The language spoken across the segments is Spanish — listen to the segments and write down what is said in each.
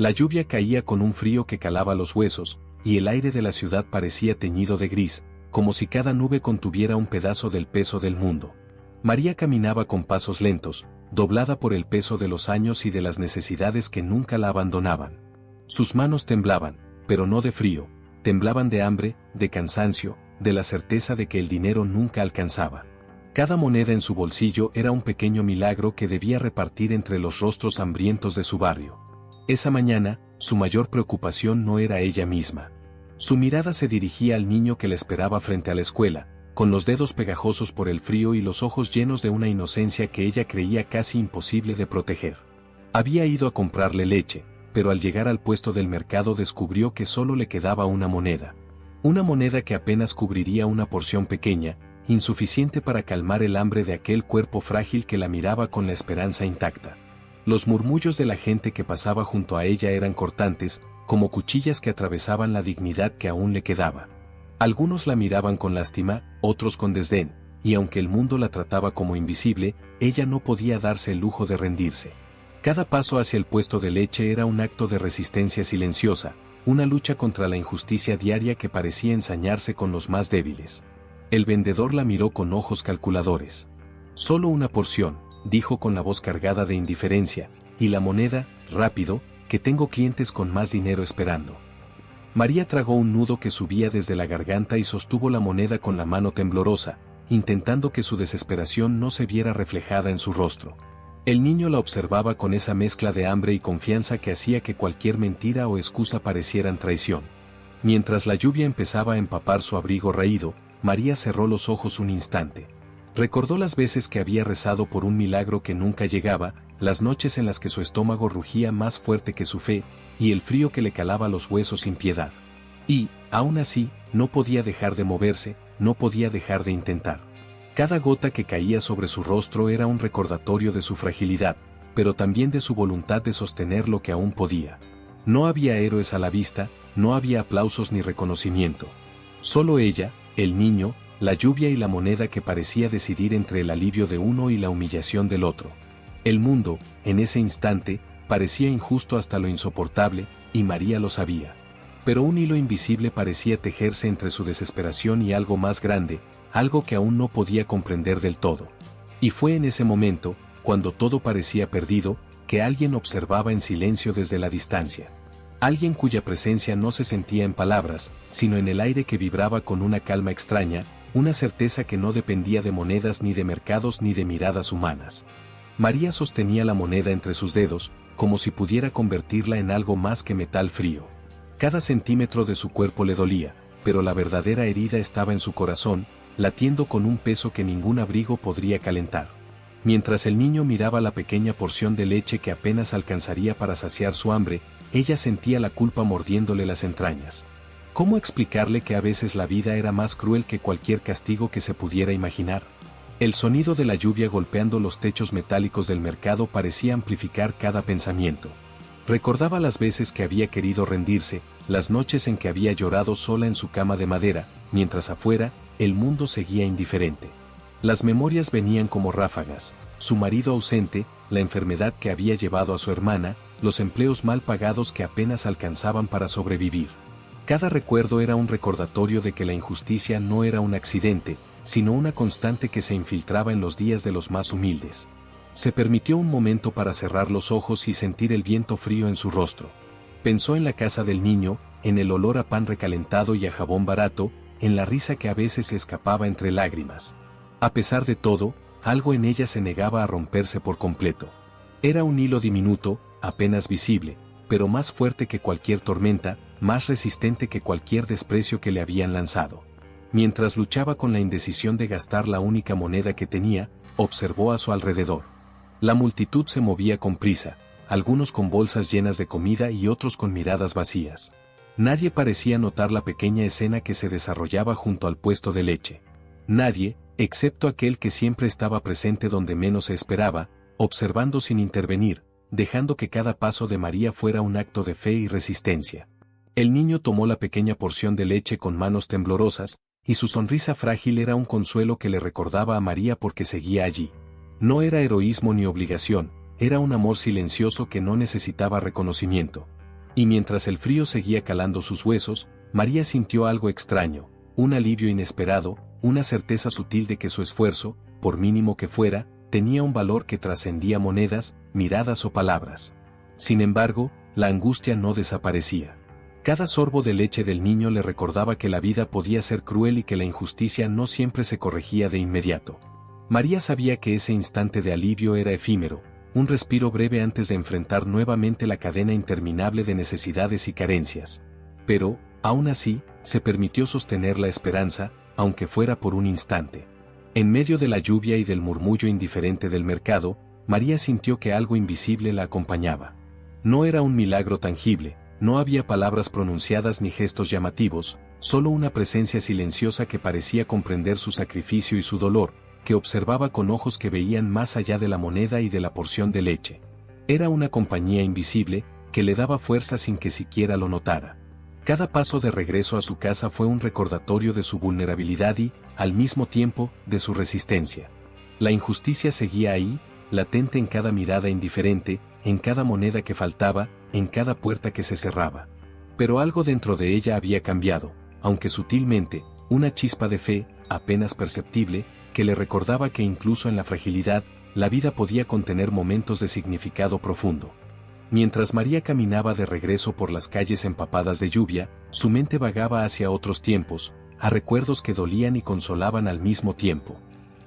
La lluvia caía con un frío que calaba los huesos, y el aire de la ciudad parecía teñido de gris, como si cada nube contuviera un pedazo del peso del mundo. María caminaba con pasos lentos, doblada por el peso de los años y de las necesidades que nunca la abandonaban. Sus manos temblaban, pero no de frío, temblaban de hambre, de cansancio, de la certeza de que el dinero nunca alcanzaba. Cada moneda en su bolsillo era un pequeño milagro que debía repartir entre los rostros hambrientos de su barrio. Esa mañana, su mayor preocupación no era ella misma. Su mirada se dirigía al niño que la esperaba frente a la escuela, con los dedos pegajosos por el frío y los ojos llenos de una inocencia que ella creía casi imposible de proteger. Había ido a comprarle leche, pero al llegar al puesto del mercado descubrió que solo le quedaba una moneda. Una moneda que apenas cubriría una porción pequeña, insuficiente para calmar el hambre de aquel cuerpo frágil que la miraba con la esperanza intacta. Los murmullos de la gente que pasaba junto a ella eran cortantes, como cuchillas que atravesaban la dignidad que aún le quedaba. Algunos la miraban con lástima, otros con desdén, y aunque el mundo la trataba como invisible, ella no podía darse el lujo de rendirse. Cada paso hacia el puesto de leche era un acto de resistencia silenciosa, una lucha contra la injusticia diaria que parecía ensañarse con los más débiles. El vendedor la miró con ojos calculadores. «Solo una porción», dijo con la voz cargada de indiferencia, «y la moneda, rápido, que tengo clientes con más dinero esperando». María tragó un nudo que subía desde la garganta y sostuvo la moneda con la mano temblorosa, intentando que su desesperación no se viera reflejada en su rostro. El niño la observaba con esa mezcla de hambre y confianza que hacía que cualquier mentira o excusa parecieran traición. Mientras la lluvia empezaba a empapar su abrigo raído, María cerró los ojos un instante. Recordó las veces que había rezado por un milagro que nunca llegaba, las noches en las que su estómago rugía más fuerte que su fe, y el frío que le calaba los huesos sin piedad. Y, aún así, no podía dejar de moverse, no podía dejar de intentar. Cada gota que caía sobre su rostro era un recordatorio de su fragilidad, pero también de su voluntad de sostener lo que aún podía. No había héroes a la vista, no había aplausos ni reconocimiento. Solo ella, el niño, la lluvia y la moneda que parecía decidir entre el alivio de uno y la humillación del otro. El mundo, en ese instante, parecía injusto hasta lo insoportable, y María lo sabía. Pero un hilo invisible parecía tejerse entre su desesperación y algo más grande, algo que aún no podía comprender del todo. Y fue en ese momento, cuando todo parecía perdido, que alguien observaba en silencio desde la distancia. Alguien cuya presencia no se sentía en palabras, sino en el aire que vibraba con una calma extraña, una certeza que no dependía de monedas ni de mercados ni de miradas humanas. María sostenía la moneda entre sus dedos, como si pudiera convertirla en algo más que metal frío. Cada centímetro de su cuerpo le dolía, pero la verdadera herida estaba en su corazón, latiendo con un peso que ningún abrigo podría calentar. Mientras el niño miraba la pequeña porción de leche que apenas alcanzaría para saciar su hambre, ella sentía la culpa mordiéndole las entrañas. ¿Cómo explicarle que a veces la vida era más cruel que cualquier castigo que se pudiera imaginar? El sonido de la lluvia golpeando los techos metálicos del mercado parecía amplificar cada pensamiento. Recordaba las veces que había querido rendirse, las noches en que había llorado sola en su cama de madera, mientras afuera, el mundo seguía indiferente. Las memorias venían como ráfagas, su marido ausente, la enfermedad que había llevado a su hermana, los empleos mal pagados que apenas alcanzaban para sobrevivir. Cada recuerdo era un recordatorio de que la injusticia no era un accidente, sino una constante que se infiltraba en los días de los más humildes. Se permitió un momento para cerrar los ojos y sentir el viento frío en su rostro. Pensó en la casa del niño, en el olor a pan recalentado y a jabón barato, en la risa que a veces se escapaba entre lágrimas. A pesar de todo, algo en ella se negaba a romperse por completo. Era un hilo diminuto, apenas visible, pero más fuerte que cualquier tormenta, más resistente que cualquier desprecio que le habían lanzado. Mientras luchaba con la indecisión de gastar la única moneda que tenía, observó a su alrededor. La multitud se movía con prisa, algunos con bolsas llenas de comida y otros con miradas vacías. Nadie parecía notar la pequeña escena que se desarrollaba junto al puesto de leche. Nadie, excepto aquel que siempre estaba presente donde menos se esperaba, observando sin intervenir, dejando que cada paso de María fuera un acto de fe y resistencia. El niño tomó la pequeña porción de leche con manos temblorosas, y su sonrisa frágil era un consuelo que le recordaba a María porque seguía allí. No era heroísmo ni obligación, era un amor silencioso que no necesitaba reconocimiento. Y mientras el frío seguía calando sus huesos, María sintió algo extraño, un alivio inesperado, una certeza sutil de que su esfuerzo, por mínimo que fuera, tenía un valor que trascendía monedas, miradas o palabras. Sin embargo, la angustia no desaparecía. Cada sorbo de leche del niño le recordaba que la vida podía ser cruel y que la injusticia no siempre se corregía de inmediato. María sabía que ese instante de alivio era efímero, un respiro breve antes de enfrentar nuevamente la cadena interminable de necesidades y carencias. Pero, aún así, se permitió sostener la esperanza, aunque fuera por un instante. En medio de la lluvia y del murmullo indiferente del mercado, María sintió que algo invisible la acompañaba. No era un milagro tangible, no había palabras pronunciadas ni gestos llamativos, solo una presencia silenciosa que parecía comprender su sacrificio y su dolor, que observaba con ojos que veían más allá de la moneda y de la porción de leche. Era una compañía invisible, que le daba fuerza sin que siquiera lo notara. Cada paso de regreso a su casa fue un recordatorio de su vulnerabilidad y, al mismo tiempo, de su resistencia. La injusticia seguía ahí, latente en cada mirada indiferente, en cada moneda que faltaba, en cada puerta que se cerraba. Pero algo dentro de ella había cambiado, aunque sutilmente, una chispa de fe, apenas perceptible, que le recordaba que incluso en la fragilidad, la vida podía contener momentos de significado profundo. Mientras María caminaba de regreso por las calles empapadas de lluvia, su mente vagaba hacia otros tiempos, a recuerdos que dolían y consolaban al mismo tiempo.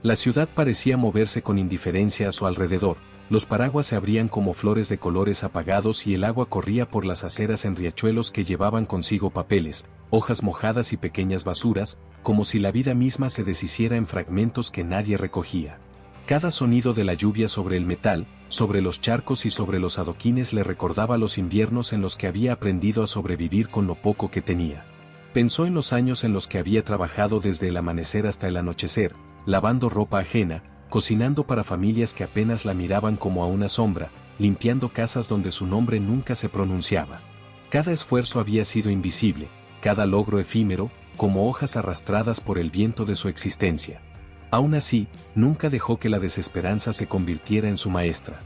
La ciudad parecía moverse con indiferencia a su alrededor, los paraguas se abrían como flores de colores apagados y el agua corría por las aceras en riachuelos que llevaban consigo papeles, hojas mojadas y pequeñas basuras, como si la vida misma se deshiciera en fragmentos que nadie recogía. Cada sonido de la lluvia sobre el metal, sobre los charcos y sobre los adoquines le recordaba los inviernos en los que había aprendido a sobrevivir con lo poco que tenía. Pensó en los años en los que había trabajado desde el amanecer hasta el anochecer, lavando ropa ajena, cocinando para familias que apenas la miraban como a una sombra, limpiando casas donde su nombre nunca se pronunciaba. Cada esfuerzo había sido invisible, cada logro efímero, como hojas arrastradas por el viento de su existencia. Aún así, nunca dejó que la desesperanza se convirtiera en su maestra.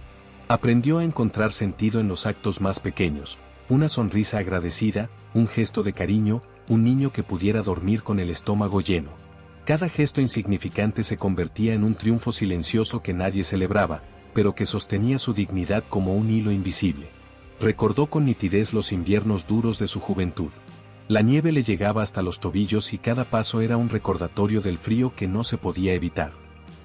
Aprendió a encontrar sentido en los actos más pequeños, una sonrisa agradecida, un gesto de cariño, un niño que pudiera dormir con el estómago lleno. Cada gesto insignificante se convertía en un triunfo silencioso que nadie celebraba, pero que sostenía su dignidad como un hilo invisible. Recordó con nitidez los inviernos duros de su juventud. La nieve le llegaba hasta los tobillos y cada paso era un recordatorio del frío que no se podía evitar.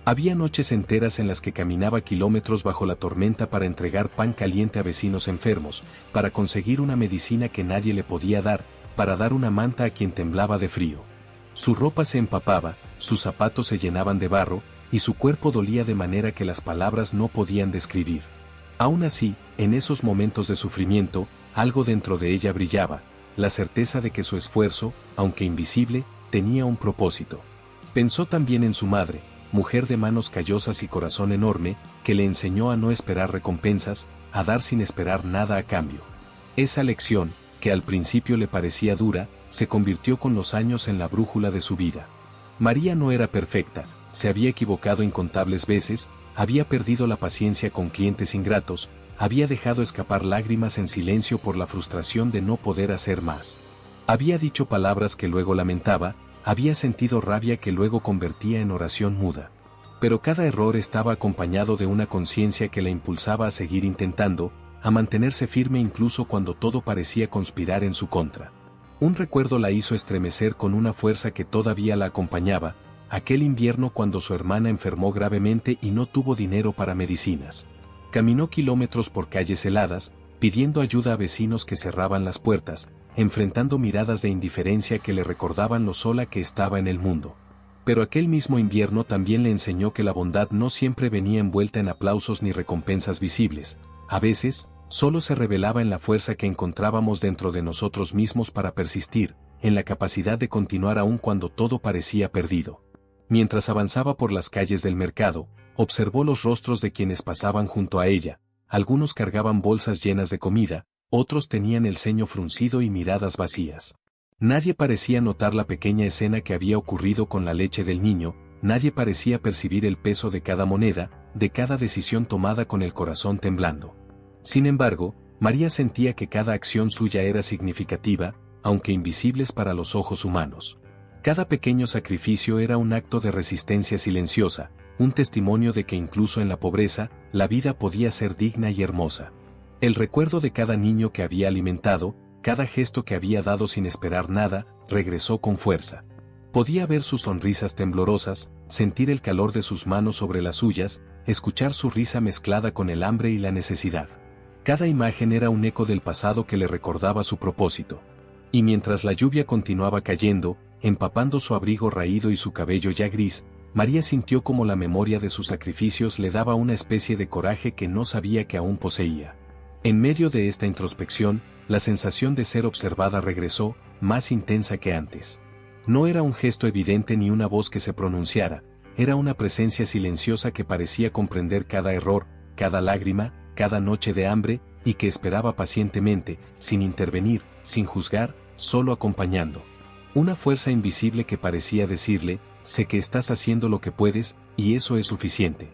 Había noches enteras en las que caminaba kilómetros bajo la tormenta para entregar pan caliente a vecinos enfermos, para conseguir una medicina que nadie le podía dar, para dar una manta a quien temblaba de frío. Su ropa se empapaba, sus zapatos se llenaban de barro, y su cuerpo dolía de manera que las palabras no podían describir. Aún así, en esos momentos de sufrimiento, algo dentro de ella brillaba, la certeza de que su esfuerzo, aunque invisible, tenía un propósito. Pensó también en su madre, mujer de manos callosas y corazón enorme, que le enseñó a no esperar recompensas, a dar sin esperar nada a cambio. Esa lección, que al principio le parecía dura, se convirtió con los años en la brújula de su vida. María no era perfecta, se había equivocado incontables veces, había perdido la paciencia con clientes ingratos, había dejado escapar lágrimas en silencio por la frustración de no poder hacer más. Había dicho palabras que luego lamentaba, había sentido rabia que luego convertía en oración muda. Pero cada error estaba acompañado de una conciencia que la impulsaba a seguir intentando, a mantenerse firme incluso cuando todo parecía conspirar en su contra. Un recuerdo la hizo estremecer con una fuerza que todavía la acompañaba, aquel invierno cuando su hermana enfermó gravemente y no tuvo dinero para medicinas. Caminó kilómetros por calles heladas, pidiendo ayuda a vecinos que cerraban las puertas, enfrentando miradas de indiferencia que le recordaban lo sola que estaba en el mundo. Pero aquel mismo invierno también le enseñó que la bondad no siempre venía envuelta en aplausos ni recompensas visibles. A veces, solo se revelaba en la fuerza que encontrábamos dentro de nosotros mismos para persistir, en la capacidad de continuar aún cuando todo parecía perdido. Mientras avanzaba por las calles del mercado, observó los rostros de quienes pasaban junto a ella, algunos cargaban bolsas llenas de comida, otros tenían el ceño fruncido y miradas vacías. Nadie parecía notar la pequeña escena que había ocurrido con la leche del niño, nadie parecía percibir el peso de cada moneda, de cada decisión tomada con el corazón temblando. Sin embargo, María sentía que cada acción suya era significativa, aunque invisibles para los ojos humanos. Cada pequeño sacrificio era un acto de resistencia silenciosa, un testimonio de que incluso en la pobreza, la vida podía ser digna y hermosa. El recuerdo de cada niño que había alimentado, cada gesto que había dado sin esperar nada, regresó con fuerza. Podía ver sus sonrisas temblorosas, sentir el calor de sus manos sobre las suyas, escuchar su risa mezclada con el hambre y la necesidad. Cada imagen era un eco del pasado que le recordaba su propósito. Y mientras la lluvia continuaba cayendo, empapando su abrigo raído y su cabello ya gris, María sintió como la memoria de sus sacrificios le daba una especie de coraje que no sabía que aún poseía. En medio de esta introspección, la sensación de ser observada regresó, más intensa que antes. No era un gesto evidente ni una voz que se pronunciara, era una presencia silenciosa que parecía comprender cada error, cada lágrima, cada noche de hambre, y que esperaba pacientemente, sin intervenir, sin juzgar, solo acompañando. Una fuerza invisible que parecía decirle, sé que estás haciendo lo que puedes, y eso es suficiente.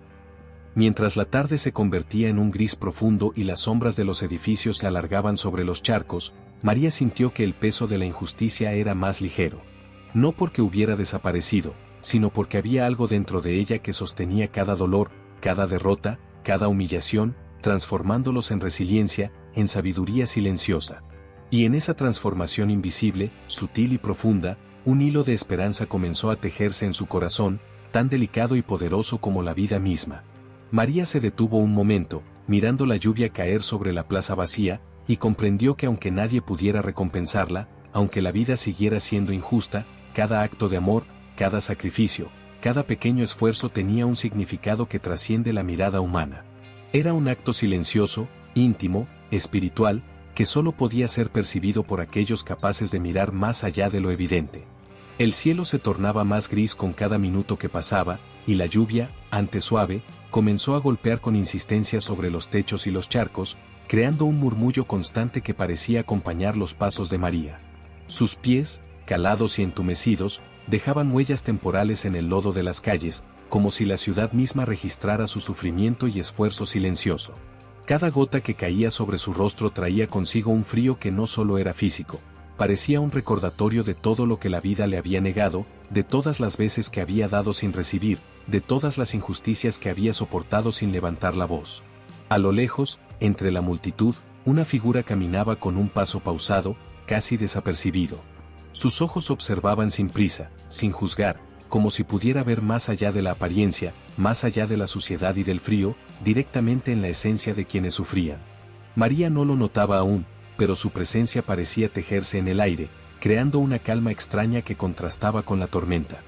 Mientras la tarde se convertía en un gris profundo y las sombras de los edificios se alargaban sobre los charcos, María sintió que el peso de la injusticia era más ligero. No porque hubiera desaparecido, sino porque había algo dentro de ella que sostenía cada dolor, cada derrota, cada humillación, transformándolos en resiliencia, en sabiduría silenciosa. Y en esa transformación invisible, sutil y profunda, un hilo de esperanza comenzó a tejerse en su corazón, tan delicado y poderoso como la vida misma. María se detuvo un momento, mirando la lluvia caer sobre la plaza vacía, y comprendió que aunque nadie pudiera recompensarla, aunque la vida siguiera siendo injusta, cada acto de amor, cada sacrificio, cada pequeño esfuerzo tenía un significado que trasciende la mirada humana. Era un acto silencioso, íntimo, espiritual, que solo podía ser percibido por aquellos capaces de mirar más allá de lo evidente. El cielo se tornaba más gris con cada minuto que pasaba, y la lluvia, antes suave, comenzó a golpear con insistencia sobre los techos y los charcos, creando un murmullo constante que parecía acompañar los pasos de María. Sus pies, calados y entumecidos, dejaban huellas temporales en el lodo de las calles, como si la ciudad misma registrara su sufrimiento y esfuerzo silencioso. Cada gota que caía sobre su rostro traía consigo un frío que no solo era físico, parecía un recordatorio de todo lo que la vida le había negado, de todas las veces que había dado sin recibir, de todas las injusticias que había soportado sin levantar la voz. A lo lejos, entre la multitud, una figura caminaba con un paso pausado, casi desapercibido. Sus ojos observaban sin prisa, sin juzgar, como si pudiera ver más allá de la apariencia, más allá de la suciedad y del frío, directamente en la esencia de quienes sufrían. María no lo notaba aún, pero su presencia parecía tejerse en el aire, creando una calma extraña que contrastaba con la tormenta.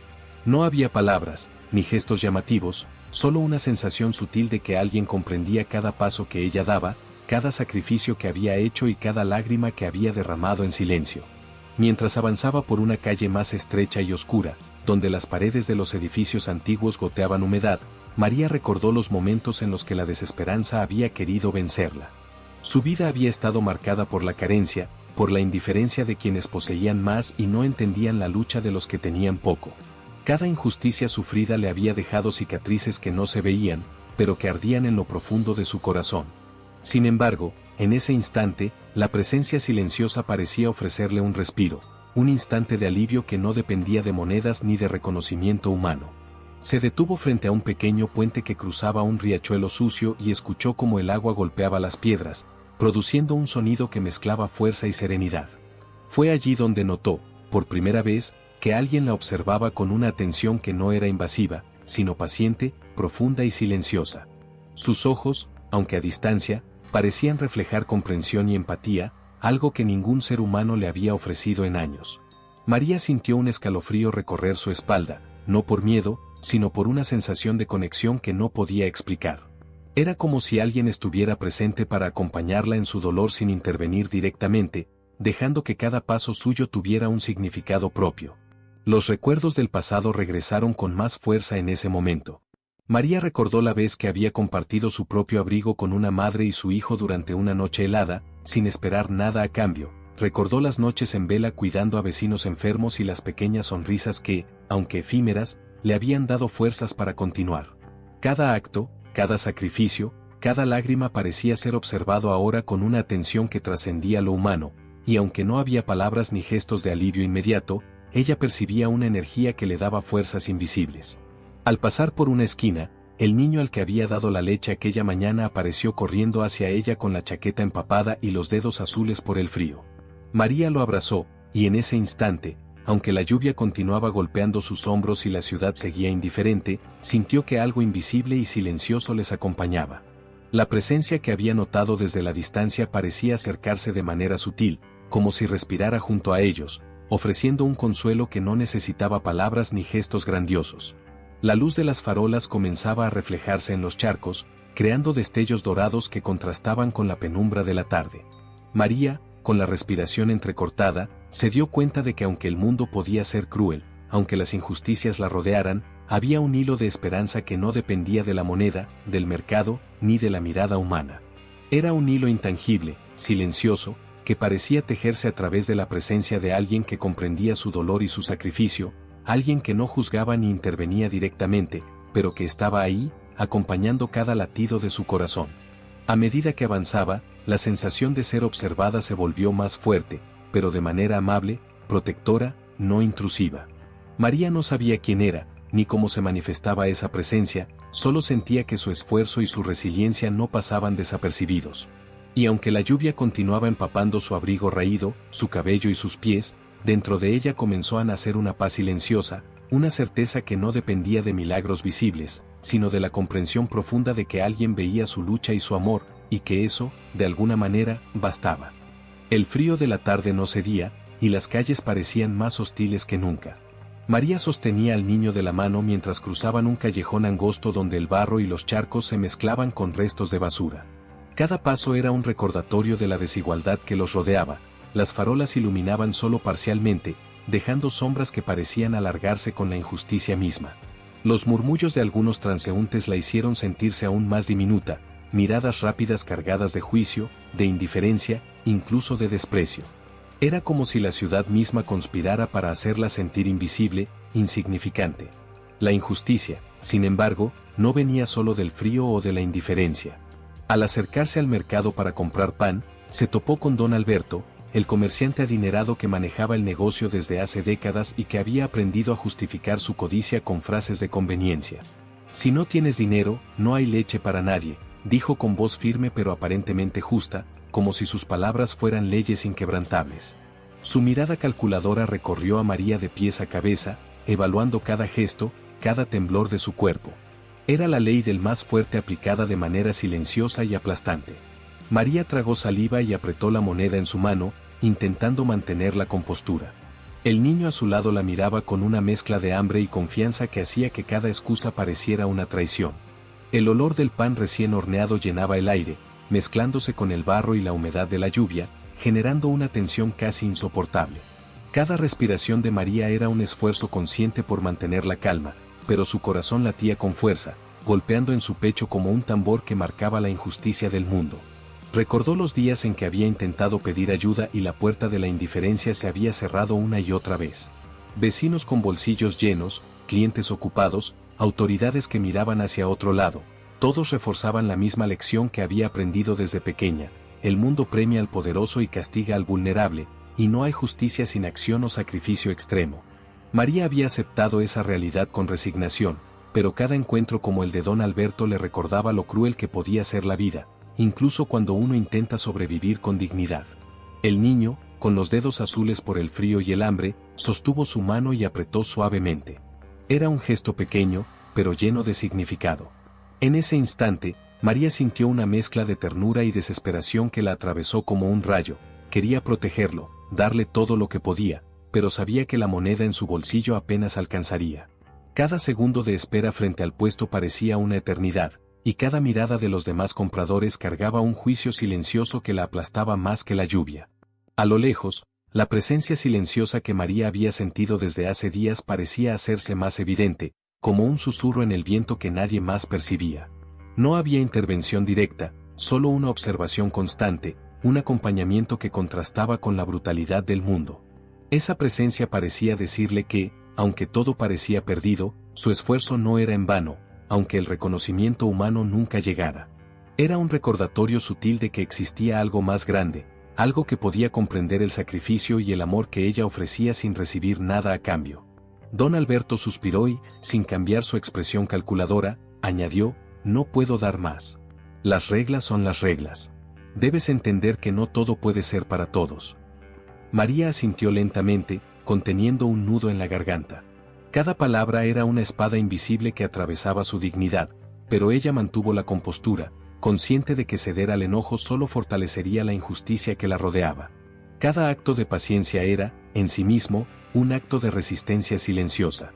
No había palabras, ni gestos llamativos, solo una sensación sutil de que alguien comprendía cada paso que ella daba, cada sacrificio que había hecho y cada lágrima que había derramado en silencio. Mientras avanzaba por una calle más estrecha y oscura, donde las paredes de los edificios antiguos goteaban humedad, María recordó los momentos en los que la desesperanza había querido vencerla. Su vida había estado marcada por la carencia, por la indiferencia de quienes poseían más y no entendían la lucha de los que tenían poco. Cada injusticia sufrida le había dejado cicatrices que no se veían, pero que ardían en lo profundo de su corazón. Sin embargo, en ese instante, la presencia silenciosa parecía ofrecerle un respiro, un instante de alivio que no dependía de monedas ni de reconocimiento humano. Se detuvo frente a un pequeño puente que cruzaba un riachuelo sucio y escuchó cómo el agua golpeaba las piedras, produciendo un sonido que mezclaba fuerza y serenidad. Fue allí donde notó, por primera vez, que alguien la observaba con una atención que no era invasiva, sino paciente, profunda y silenciosa. Sus ojos, aunque a distancia, parecían reflejar comprensión y empatía, algo que ningún ser humano le había ofrecido en años. María sintió un escalofrío recorrer su espalda, no por miedo, sino por una sensación de conexión que no podía explicar. Era como si alguien estuviera presente para acompañarla en su dolor sin intervenir directamente, dejando que cada paso suyo tuviera un significado propio. Los recuerdos del pasado regresaron con más fuerza en ese momento. María recordó la vez que había compartido su propio abrigo con una madre y su hijo durante una noche helada, sin esperar nada a cambio. Recordó las noches en vela cuidando a vecinos enfermos y las pequeñas sonrisas que, aunque efímeras, le habían dado fuerzas para continuar. Cada acto, cada sacrificio, Cada lágrima parecía ser observado ahora con una atención que trascendía lo humano, y aunque no había palabras ni gestos de alivio inmediato, ella percibía una energía que le daba fuerzas invisibles. Al pasar por una esquina, el niño al que había dado la leche aquella mañana apareció corriendo hacia ella con la chaqueta empapada y los dedos azules por el frío. María lo abrazó, y en ese instante, aunque la lluvia continuaba golpeando sus hombros y la ciudad seguía indiferente, sintió que algo invisible y silencioso les acompañaba. La presencia que había notado desde la distancia parecía acercarse de manera sutil, como si respirara junto a ellos, ofreciendo un consuelo que no necesitaba palabras ni gestos grandiosos. La luz de las farolas comenzaba a reflejarse en los charcos, creando destellos dorados que contrastaban con la penumbra de la tarde. María, con la respiración entrecortada, se dio cuenta de que aunque el mundo podía ser cruel, aunque las injusticias la rodearan, había un hilo de esperanza que no dependía de la moneda, del mercado, ni de la mirada humana. Era un hilo intangible, silencioso, que parecía tejerse a través de la presencia de alguien que comprendía su dolor y su sacrificio, alguien que no juzgaba ni intervenía directamente, pero que estaba ahí, acompañando cada latido de su corazón. A medida que avanzaba, la sensación de ser observada se volvió más fuerte, pero de manera amable, protectora, no intrusiva. María no sabía quién era, ni cómo se manifestaba esa presencia, solo sentía que su esfuerzo y su resiliencia no pasaban desapercibidos. Y aunque la lluvia continuaba empapando su abrigo raído, su cabello y sus pies, dentro de ella comenzó a nacer una paz silenciosa, una certeza que no dependía de milagros visibles, sino de la comprensión profunda de que alguien veía su lucha y su amor, y que eso, de alguna manera, bastaba. El frío de la tarde no cedía, y las calles parecían más hostiles que nunca. María sostenía al niño de la mano mientras cruzaban un callejón angosto donde el barro y los charcos se mezclaban con restos de basura. Cada paso era un recordatorio de la desigualdad que los rodeaba. Las farolas iluminaban solo parcialmente, dejando sombras que parecían alargarse con la injusticia misma. Los murmullos de algunos transeúntes la hicieron sentirse aún más diminuta, miradas rápidas cargadas de juicio, de indiferencia, incluso de desprecio. Era como si la ciudad misma conspirara para hacerla sentir invisible, insignificante. La injusticia, sin embargo, no venía solo del frío o de la indiferencia. Al acercarse al mercado para comprar pan, se topó con don Alberto, el comerciante adinerado que manejaba el negocio desde hace décadas y que había aprendido a justificar su codicia con frases de conveniencia. Si no tienes dinero, no hay leche para nadie, dijo con voz firme pero aparentemente justa, como si sus palabras fueran leyes inquebrantables. Su mirada calculadora recorrió a María de pies a cabeza, evaluando cada gesto, cada temblor de su cuerpo. Era la ley del más fuerte aplicada de manera silenciosa y aplastante. María tragó saliva y apretó la moneda en su mano, intentando mantener la compostura. El niño a su lado la miraba con una mezcla de hambre y confianza que hacía que cada excusa pareciera una traición. El olor del pan recién horneado llenaba el aire, mezclándose con el barro y la humedad de la lluvia, generando una tensión casi insoportable. Cada respiración de María era un esfuerzo consciente por mantener la calma, pero su corazón latía con fuerza, golpeando en su pecho como un tambor que marcaba la injusticia del mundo. Recordó los días en que había intentado pedir ayuda y la puerta de la indiferencia se había cerrado una y otra vez. Vecinos con bolsillos llenos, clientes ocupados, autoridades que miraban hacia otro lado, todos reforzaban la misma lección que había aprendido desde pequeña: el mundo premia al poderoso y castiga al vulnerable, y no hay justicia sin acción o sacrificio extremo. María había aceptado esa realidad con resignación, pero cada encuentro como el de don Alberto le recordaba lo cruel que podía ser la vida, incluso cuando uno intenta sobrevivir con dignidad. El niño, con los dedos azules por el frío y el hambre, sostuvo su mano y apretó suavemente. Era un gesto pequeño, pero lleno de significado. En ese instante, María sintió una mezcla de ternura y desesperación que la atravesó como un rayo. Quería protegerlo, darle todo lo que podía, pero sabía que la moneda en su bolsillo apenas alcanzaría. Cada segundo de espera frente al puesto parecía una eternidad, y cada mirada de los demás compradores cargaba un juicio silencioso que la aplastaba más que la lluvia. A lo lejos, la presencia silenciosa que María había sentido desde hace días parecía hacerse más evidente, como un susurro en el viento que nadie más percibía. No había intervención directa, solo una observación constante, un acompañamiento que contrastaba con la brutalidad del mundo. Esa presencia parecía decirle que, aunque todo parecía perdido, su esfuerzo no era en vano, aunque el reconocimiento humano nunca llegara. Era un recordatorio sutil de que existía algo más grande, algo que podía comprender el sacrificio y el amor que ella ofrecía sin recibir nada a cambio. Don Alberto suspiró y, sin cambiar su expresión calculadora, añadió: no puedo dar más. Las reglas son las reglas. Debes entender que no todo puede ser para todos. María asintió lentamente, conteniendo un nudo en la garganta. Cada palabra era una espada invisible que atravesaba su dignidad, pero ella mantuvo la compostura, consciente de que ceder al enojo solo fortalecería la injusticia que la rodeaba. Cada acto de paciencia era, en sí mismo, un acto de resistencia silenciosa.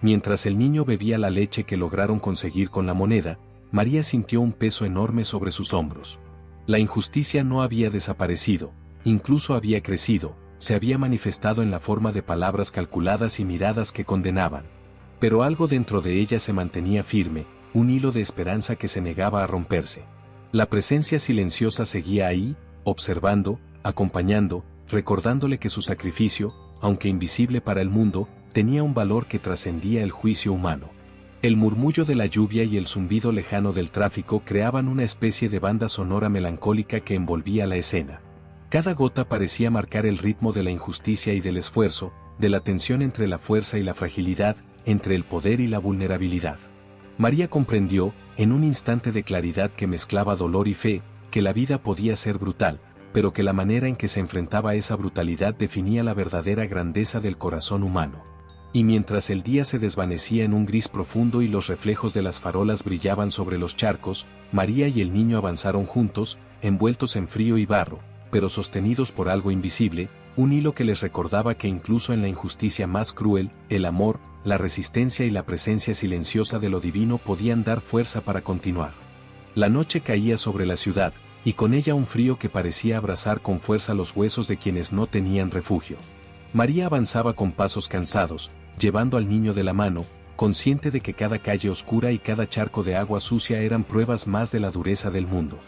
Mientras el niño bebía la leche que lograron conseguir con la moneda, María sintió un peso enorme sobre sus hombros. La injusticia no había desaparecido, incluso había crecido, se había manifestado en la forma de palabras calculadas y miradas que condenaban. Pero algo dentro de ella se mantenía firme, un hilo de esperanza que se negaba a romperse. La presencia silenciosa seguía ahí, observando, acompañando, recordándole que su sacrificio, aunque invisible para el mundo, tenía un valor que trascendía el juicio humano. El murmullo de la lluvia y el zumbido lejano del tráfico creaban una especie de banda sonora melancólica que envolvía la escena. Cada gota parecía marcar el ritmo de la injusticia y del esfuerzo, de la tensión entre la fuerza y la fragilidad, entre el poder y la vulnerabilidad. María comprendió, en un instante de claridad que mezclaba dolor y fe, que la vida podía ser brutal, pero que la manera en que se enfrentaba a esa brutalidad definía la verdadera grandeza del corazón humano. Y mientras el día se desvanecía en un gris profundo y los reflejos de las farolas brillaban sobre los charcos, María y el niño avanzaron juntos, envueltos en frío y barro, pero sostenidos por algo invisible, un hilo que les recordaba que incluso en la injusticia más cruel, el amor, la resistencia y la presencia silenciosa de lo divino podían dar fuerza para continuar. La noche caía sobre la ciudad, y con ella un frío que parecía abrazar con fuerza los huesos de quienes no tenían refugio. María avanzaba con pasos cansados, llevando al niño de la mano, consciente de que cada calle oscura y cada charco de agua sucia eran pruebas más de la dureza del mundo.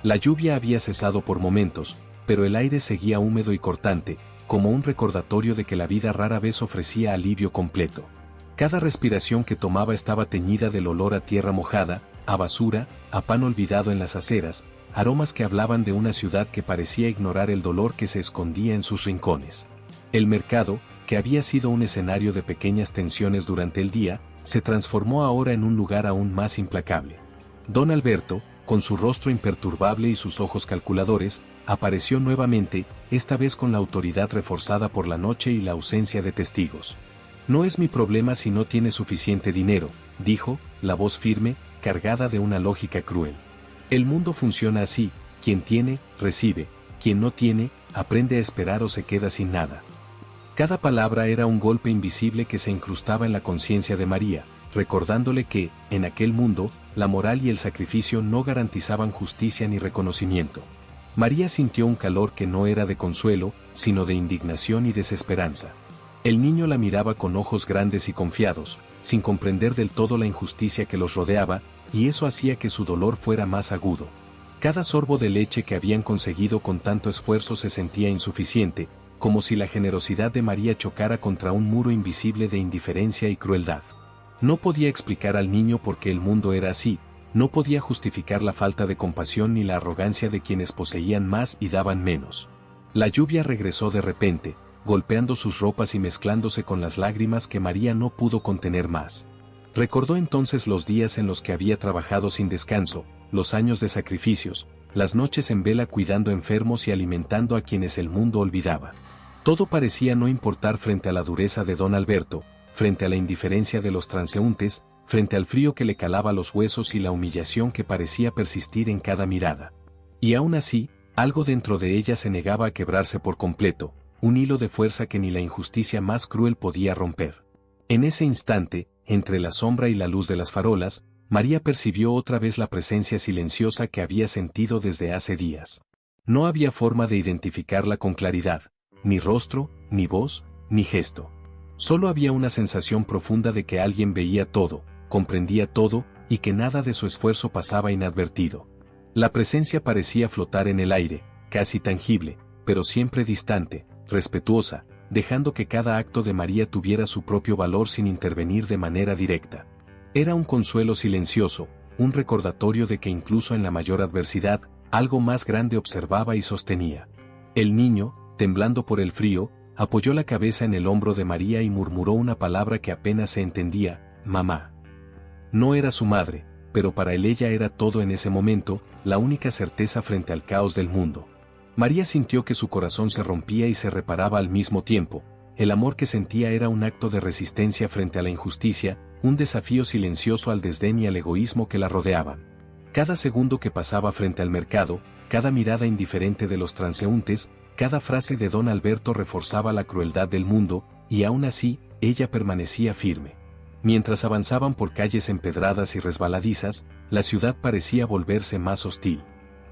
La lluvia había cesado por momentos, pero el aire seguía húmedo y cortante, como un recordatorio de que la vida rara vez ofrecía alivio completo. Cada respiración que tomaba estaba teñida del olor a tierra mojada, a basura, a pan olvidado en las aceras, aromas que hablaban de una ciudad que parecía ignorar el dolor que se escondía en sus rincones. El mercado, que había sido un escenario de pequeñas tensiones durante el día, se transformó ahora en un lugar aún más implacable. Don Alberto, con su rostro imperturbable y sus ojos calculadores, apareció nuevamente, esta vez con la autoridad reforzada por la noche y la ausencia de testigos. No es mi problema si no tiene suficiente dinero, dijo, la voz firme, cargada de una lógica cruel. El mundo funciona así, quien tiene, recibe, quien no tiene, aprende a esperar o se queda sin nada. Cada palabra era un golpe invisible que se incrustaba en la conciencia de María, recordándole que, en aquel mundo, la moral y el sacrificio no garantizaban justicia ni reconocimiento. María sintió un calor que no era de consuelo, sino de indignación y desesperanza. El niño la miraba con ojos grandes y confiados, sin comprender del todo la injusticia que los rodeaba, y eso hacía que su dolor fuera más agudo. Cada sorbo de leche que habían conseguido con tanto esfuerzo se sentía insuficiente, como si la generosidad de María chocara contra un muro invisible de indiferencia y crueldad. No podía explicar al niño por qué el mundo era así, no podía justificar la falta de compasión ni la arrogancia de quienes poseían más y daban menos. La lluvia regresó de repente, golpeando sus ropas y mezclándose con las lágrimas que María no pudo contener más. Recordó entonces los días en los que había trabajado sin descanso, los años de sacrificios, las noches en vela cuidando enfermos y alimentando a quienes el mundo olvidaba. Todo parecía no importar frente a la dureza de don Alberto, frente a la indiferencia de los transeúntes, frente al frío que le calaba los huesos y la humillación que parecía persistir en cada mirada. Y aún así, algo dentro de ella se negaba a quebrarse por completo, un hilo de fuerza que ni la injusticia más cruel podía romper. En ese instante, entre la sombra y la luz de las farolas, María percibió otra vez la presencia silenciosa que había sentido desde hace días. No había forma de identificarla con claridad, ni rostro, ni voz, ni gesto. Solo había una sensación profunda de que alguien veía todo, comprendía todo, y que nada de su esfuerzo pasaba inadvertido. La presencia parecía flotar en el aire, casi tangible, pero siempre distante, respetuosa, dejando que cada acto de María tuviera su propio valor sin intervenir de manera directa. Era un consuelo silencioso, un recordatorio de que incluso en la mayor adversidad, algo más grande observaba y sostenía. El niño, temblando por el frío, apoyó la cabeza en el hombro de María y murmuró una palabra que apenas se entendía: mamá. No era su madre, pero para él ella era todo en ese momento, la única certeza frente al caos del mundo. María sintió que su corazón se rompía y se reparaba al mismo tiempo. El amor que sentía era un acto de resistencia frente a la injusticia, un desafío silencioso al desdén y al egoísmo que la rodeaban. Cada segundo que pasaba frente al mercado, cada mirada indiferente de los transeúntes, cada frase de don Alberto reforzaba la crueldad del mundo, y aún así, ella permanecía firme. Mientras avanzaban por calles empedradas y resbaladizas, la ciudad parecía volverse más hostil.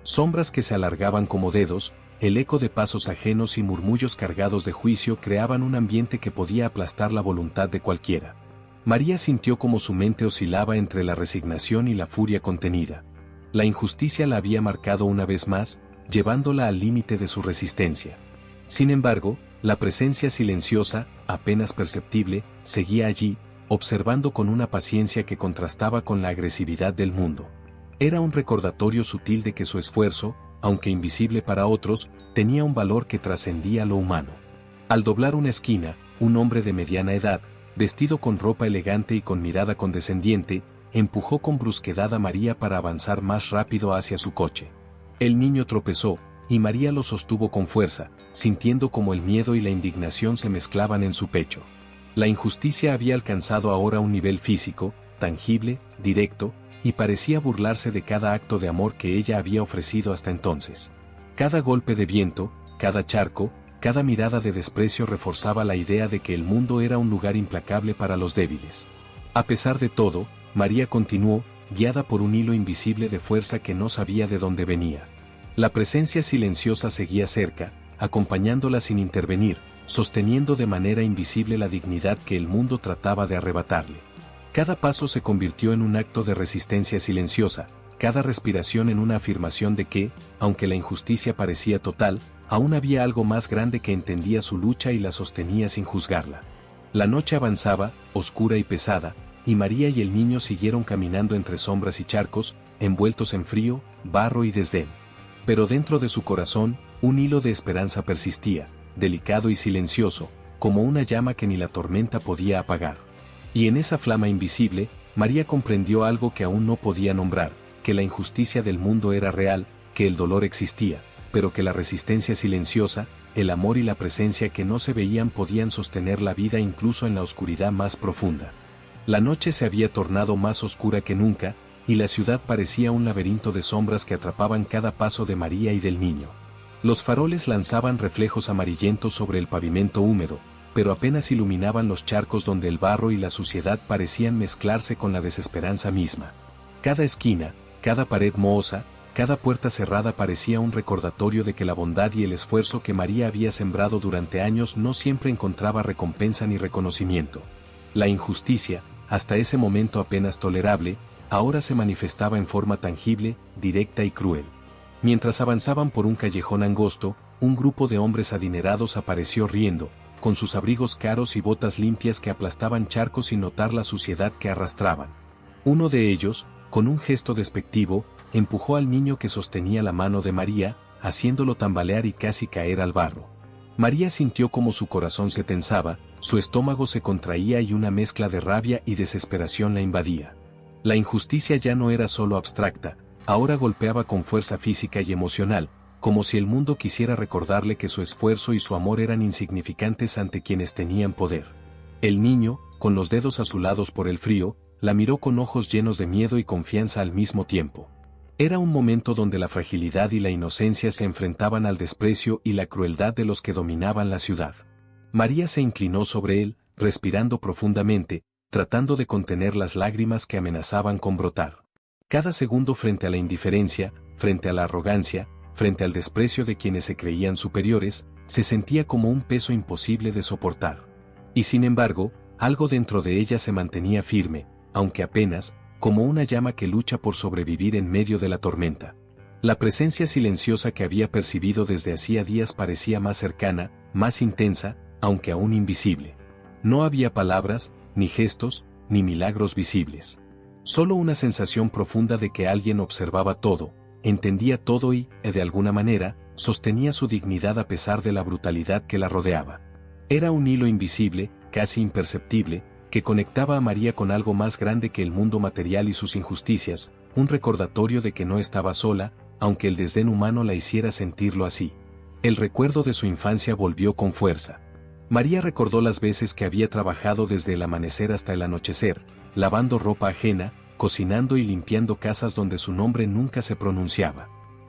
Sombras que se alargaban como dedos, el eco de pasos ajenos y murmullos cargados de juicio creaban un ambiente que podía aplastar la voluntad de cualquiera. María sintió como su mente oscilaba entre la resignación y la furia contenida. La injusticia la había marcado una vez más, llevándola al límite de su resistencia. Sin embargo, la presencia silenciosa, apenas perceptible, seguía allí, observando con una paciencia que contrastaba con la agresividad del mundo. Era un recordatorio sutil de que su esfuerzo, aunque invisible para otros, tenía un valor que trascendía lo humano. Al doblar una esquina, un hombre de mediana edad, vestido con ropa elegante y con mirada condescendiente, empujó con brusquedad a María para avanzar más rápido hacia su coche. El niño tropezó, y María lo sostuvo con fuerza, sintiendo como el miedo y la indignación se mezclaban en su pecho. La injusticia había alcanzado ahora un nivel físico, tangible, directo, y parecía burlarse de cada acto de amor que ella había ofrecido hasta entonces. Cada golpe de viento, cada charco, cada mirada de desprecio reforzaba la idea de que el mundo era un lugar implacable para los débiles. A pesar de todo, María continuó, guiada por un hilo invisible de fuerza que no sabía de dónde venía. La presencia silenciosa seguía cerca, acompañándola sin intervenir, sosteniendo de manera invisible la dignidad que el mundo trataba de arrebatarle. Cada paso se convirtió en un acto de resistencia silenciosa, cada respiración en una afirmación de que, aunque la injusticia parecía total, aún había algo más grande que entendía su lucha y la sostenía sin juzgarla. La noche avanzaba, oscura y pesada, y María y el niño siguieron caminando entre sombras y charcos, envueltos en frío, barro y desdén. Pero dentro de su corazón, un hilo de esperanza persistía, delicado y silencioso, como una llama que ni la tormenta podía apagar. Y en esa flama invisible, María comprendió algo que aún no podía nombrar, que la injusticia del mundo era real, que el dolor existía, pero que la resistencia silenciosa, el amor y la presencia que no se veían podían sostener la vida incluso en la oscuridad más profunda. La noche se había tornado más oscura que nunca, y la ciudad parecía un laberinto de sombras que atrapaban cada paso de María y del niño. Los faroles lanzaban reflejos amarillentos sobre el pavimento húmedo, pero apenas iluminaban los charcos donde el barro y la suciedad parecían mezclarse con la desesperanza misma. Cada esquina, cada pared mohosa, cada puerta cerrada parecía un recordatorio de que la bondad y el esfuerzo que María había sembrado durante años no siempre encontraba recompensa ni reconocimiento. La injusticia, hasta ese momento apenas tolerable, ahora se manifestaba en forma tangible, directa y cruel. Mientras avanzaban por un callejón angosto, un grupo de hombres adinerados apareció riendo, con sus abrigos caros y botas limpias que aplastaban charcos sin notar la suciedad que arrastraban. Uno de ellos, con un gesto despectivo, empujó al niño que sostenía la mano de María, haciéndolo tambalear y casi caer al barro. María sintió como su corazón se tensaba, su estómago se contraía y una mezcla de rabia y desesperación la invadía. La injusticia ya no era solo abstracta, ahora golpeaba con fuerza física y emocional, como si el mundo quisiera recordarle que su esfuerzo y su amor eran insignificantes ante quienes tenían poder. El niño, con los dedos azulados por el frío, la miró con ojos llenos de miedo y confianza al mismo tiempo. Era un momento donde la fragilidad y la inocencia se enfrentaban al desprecio y la crueldad de los que dominaban la ciudad. María se inclinó sobre él, respirando profundamente, tratando de contener las lágrimas que amenazaban con brotar. Cada segundo frente a la indiferencia, frente a la arrogancia, frente al desprecio de quienes se creían superiores, se sentía como un peso imposible de soportar. Y sin embargo, algo dentro de ella se mantenía firme, aunque apenas, como una llama que lucha por sobrevivir en medio de la tormenta. La presencia silenciosa que había percibido desde hacía días parecía más cercana, más intensa, aunque aún invisible. No había palabras, ni gestos, ni milagros visibles. Solo una sensación profunda de que alguien observaba todo, entendía todo y, de alguna manera, sostenía su dignidad a pesar de la brutalidad que la rodeaba. Era un hilo invisible, casi imperceptible, que conectaba a María con algo más grande que el mundo material y sus injusticias, un recordatorio de que no estaba sola, aunque el desdén humano la hiciera sentirlo así. El recuerdo de su infancia volvió con fuerza. María recordó las veces que había trabajado desde el amanecer hasta el anochecer, lavando ropa ajena, cocinando y limpiando casas donde su nombre nunca se pronunciaba.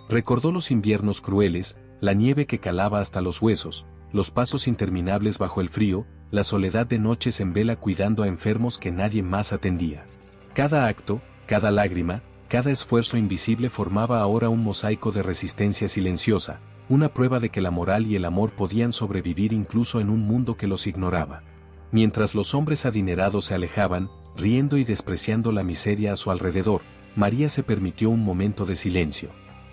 Recordó los inviernos crueles, la nieve que calaba hasta los huesos, los pasos interminables bajo el frío, la soledad de noches en vela cuidando a enfermos que nadie más atendía. Cada acto, cada lágrima, cada esfuerzo invisible formaba ahora un mosaico de resistencia silenciosa, una prueba de que la moral y el amor podían sobrevivir incluso en un mundo que los ignoraba. Mientras los hombres adinerados se alejaban, riendo y despreciando la miseria a su alrededor, María se permitió un momento de silencio.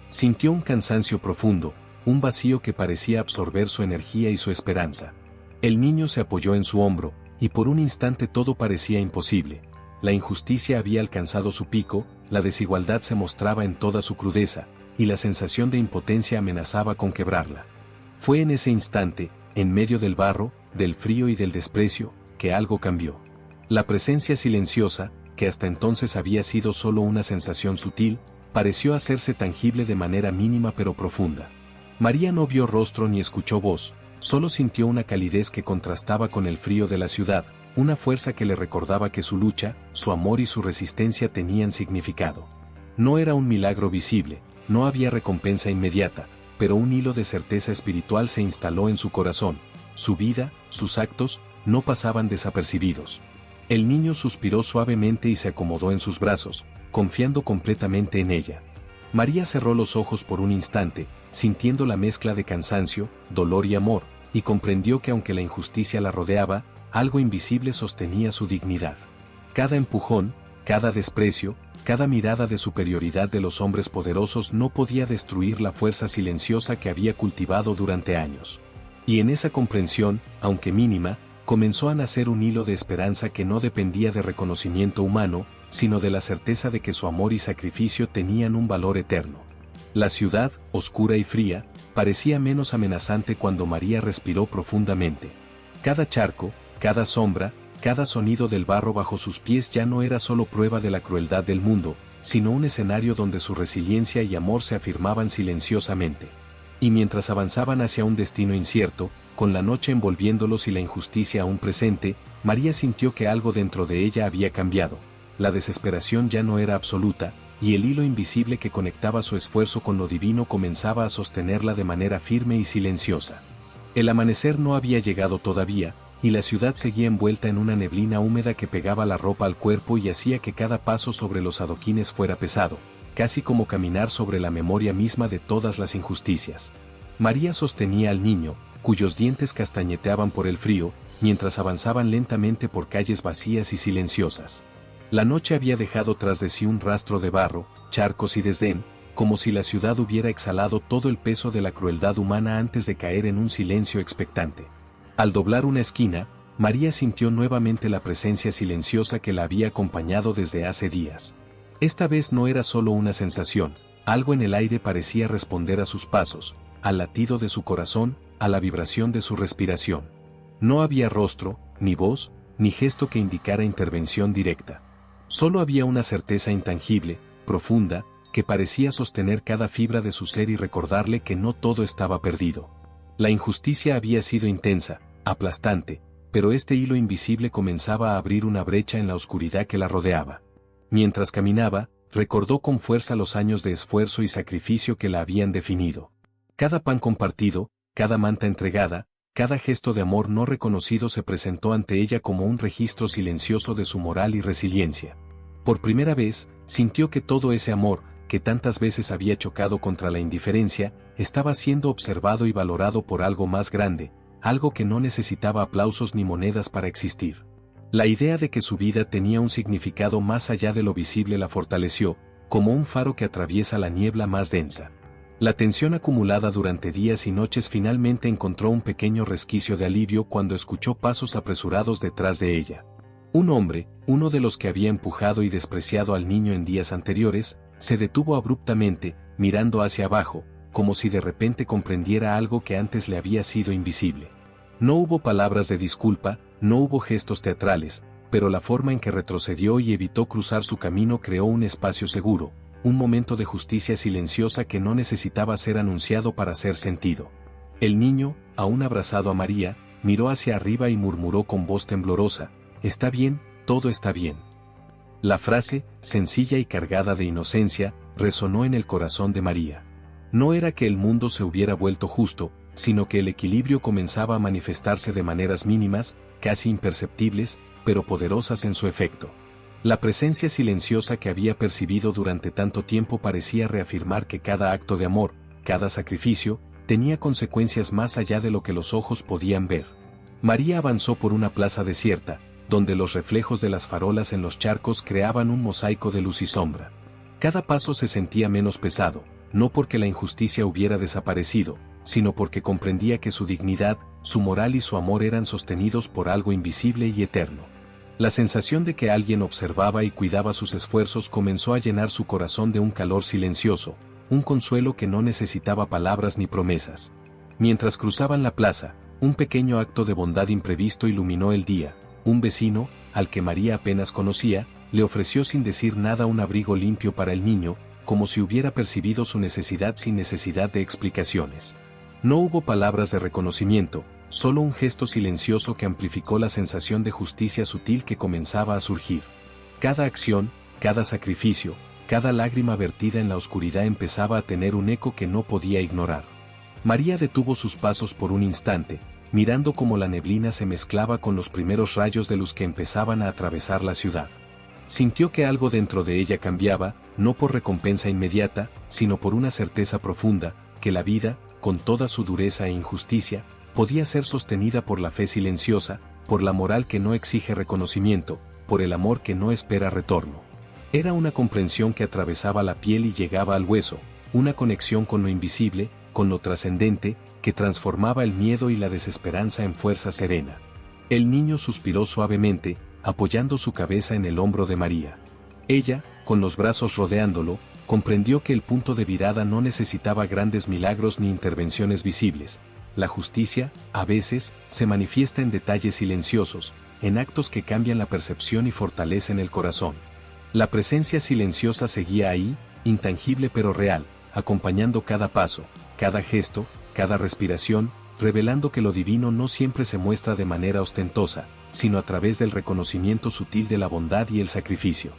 Sintió un cansancio profundo, un vacío que parecía absorber su energía y su esperanza. El niño se apoyó en su hombro, y por un instante todo parecía imposible. La injusticia había alcanzado su pico, la desigualdad se mostraba en toda su crudeza, y la sensación de impotencia amenazaba con quebrarla. Fue en ese instante, en medio del barro, del frío y del desprecio, que algo cambió. La presencia silenciosa, que hasta entonces había sido solo una sensación sutil, pareció hacerse tangible de manera mínima pero profunda. María no vio rostro ni escuchó voz, solo sintió una calidez que contrastaba con el frío de la ciudad, una fuerza que le recordaba que su lucha, su amor y su resistencia tenían significado. No era un milagro visible, no había recompensa inmediata, pero un hilo de certeza espiritual se instaló en su corazón. Su vida, sus actos, no pasaban desapercibidos. El niño suspiró suavemente y se acomodó en sus brazos, confiando completamente en ella. María cerró los ojos por un instante, sintiendo la mezcla de cansancio, dolor y amor, y comprendió que aunque la injusticia la rodeaba, algo invisible sostenía su dignidad. Cada empujón, cada desprecio, cada mirada de superioridad de los hombres poderosos no podía destruir la fuerza silenciosa que había cultivado durante años. Y en esa comprensión, aunque mínima, comenzó a nacer un hilo de esperanza que no dependía de reconocimiento humano, sino de la certeza de que su amor y sacrificio tenían un valor eterno. La ciudad, oscura y fría, parecía menos amenazante cuando María respiró profundamente. Cada charco, cada sombra, cada sonido del barro bajo sus pies ya no era solo prueba de la crueldad del mundo, sino un escenario donde su resiliencia y amor se afirmaban silenciosamente. Y mientras avanzaban hacia un destino incierto, con la noche envolviéndolos y la injusticia aún presente, María sintió que algo dentro de ella había cambiado. La desesperación ya no era absoluta, y el hilo invisible que conectaba su esfuerzo con lo divino comenzaba a sostenerla de manera firme y silenciosa. El amanecer no había llegado todavía, y la ciudad seguía envuelta en una neblina húmeda que pegaba la ropa al cuerpo y hacía que cada paso sobre los adoquines fuera pesado, casi como caminar sobre la memoria misma de todas las injusticias. María sostenía al niño, cuyos dientes castañeteaban por el frío, mientras avanzaban lentamente por calles vacías y silenciosas. La noche había dejado tras de sí un rastro de barro, charcos y desdén, como si la ciudad hubiera exhalado todo el peso de la crueldad humana antes de caer en un silencio expectante. Al doblar una esquina, María sintió nuevamente la presencia silenciosa que la había acompañado desde hace días. Esta vez no era solo una sensación, algo en el aire parecía responder a sus pasos, al latido de su corazón, a la vibración de su respiración. No había rostro, ni voz, ni gesto que indicara intervención directa. Solo había una certeza intangible, profunda, que parecía sostener cada fibra de su ser y recordarle que no todo estaba perdido. La injusticia había sido intensa, aplastante, pero este hilo invisible comenzaba a abrir una brecha en la oscuridad que la rodeaba. Mientras caminaba, recordó con fuerza los años de esfuerzo y sacrificio que la habían definido. Cada pan compartido, cada manta entregada, cada gesto de amor no reconocido se presentó ante ella como un registro silencioso de su moral y resiliencia. Por primera vez, sintió que todo ese amor, que tantas veces había chocado contra la indiferencia, estaba siendo observado y valorado por algo más grande, algo que no necesitaba aplausos ni monedas para existir. La idea de que su vida tenía un significado más allá de lo visible la fortaleció, como un faro que atraviesa la niebla más densa. La tensión acumulada durante días y noches finalmente encontró un pequeño resquicio de alivio cuando escuchó pasos apresurados detrás de ella. Un hombre, uno de los que había empujado y despreciado al niño en días anteriores, se detuvo abruptamente, mirando hacia abajo, como si de repente comprendiera algo que antes le había sido invisible. No hubo palabras de disculpa, no hubo gestos teatrales, pero la forma en que retrocedió y evitó cruzar su camino creó un espacio seguro, un momento de justicia silenciosa que no necesitaba ser anunciado para ser sentido. El niño, aún abrazado a María, miró hacia arriba y murmuró con voz temblorosa: «Está bien, todo está bien». La frase, sencilla y cargada de inocencia, resonó en el corazón de María. No era que el mundo se hubiera vuelto justo, sino que el equilibrio comenzaba a manifestarse de maneras mínimas, casi imperceptibles, pero poderosas en su efecto. La presencia silenciosa que había percibido durante tanto tiempo parecía reafirmar que cada acto de amor, cada sacrificio, tenía consecuencias más allá de lo que los ojos podían ver. María avanzó por una plaza desierta, donde los reflejos de las farolas en los charcos creaban un mosaico de luz y sombra. Cada paso se sentía menos pesado, no porque la injusticia hubiera desaparecido, sino porque comprendía que su dignidad, su moral y su amor eran sostenidos por algo invisible y eterno. La sensación de que alguien observaba y cuidaba sus esfuerzos comenzó a llenar su corazón de un calor silencioso, un consuelo que no necesitaba palabras ni promesas. Mientras cruzaban la plaza, un pequeño acto de bondad imprevisto iluminó el día. Un vecino, al que María apenas conocía, le ofreció sin decir nada un abrigo limpio para el niño, como si hubiera percibido su necesidad sin necesidad de explicaciones. No hubo palabras de reconocimiento, solo un gesto silencioso que amplificó la sensación de justicia sutil que comenzaba a surgir. Cada acción, cada sacrificio, cada lágrima vertida en la oscuridad empezaba a tener un eco que no podía ignorar. María detuvo sus pasos por un instante, mirando cómo la neblina se mezclaba con los primeros rayos de luz que empezaban a atravesar la ciudad. Sintió que algo dentro de ella cambiaba, no por recompensa inmediata, sino por una certeza profunda, que la vida, con toda su dureza e injusticia, podía ser sostenida por la fe silenciosa, por la moral que no exige reconocimiento, por el amor que no espera retorno. Era una comprensión que atravesaba la piel y llegaba al hueso, una conexión con lo invisible, con lo trascendente, que transformaba el miedo y la desesperanza en fuerza serena. El niño suspiró suavemente, apoyando su cabeza en el hombro de María. Ella, con los brazos rodeándolo, comprendió que el punto de virada no necesitaba grandes milagros ni intervenciones visibles. La justicia, a veces, se manifiesta en detalles silenciosos, en actos que cambian la percepción y fortalecen el corazón. La presencia silenciosa seguía ahí, intangible pero real, acompañando cada paso, cada gesto, cada respiración, revelando que lo divino no siempre se muestra de manera ostentosa, sino a través del reconocimiento sutil de la bondad y el sacrificio.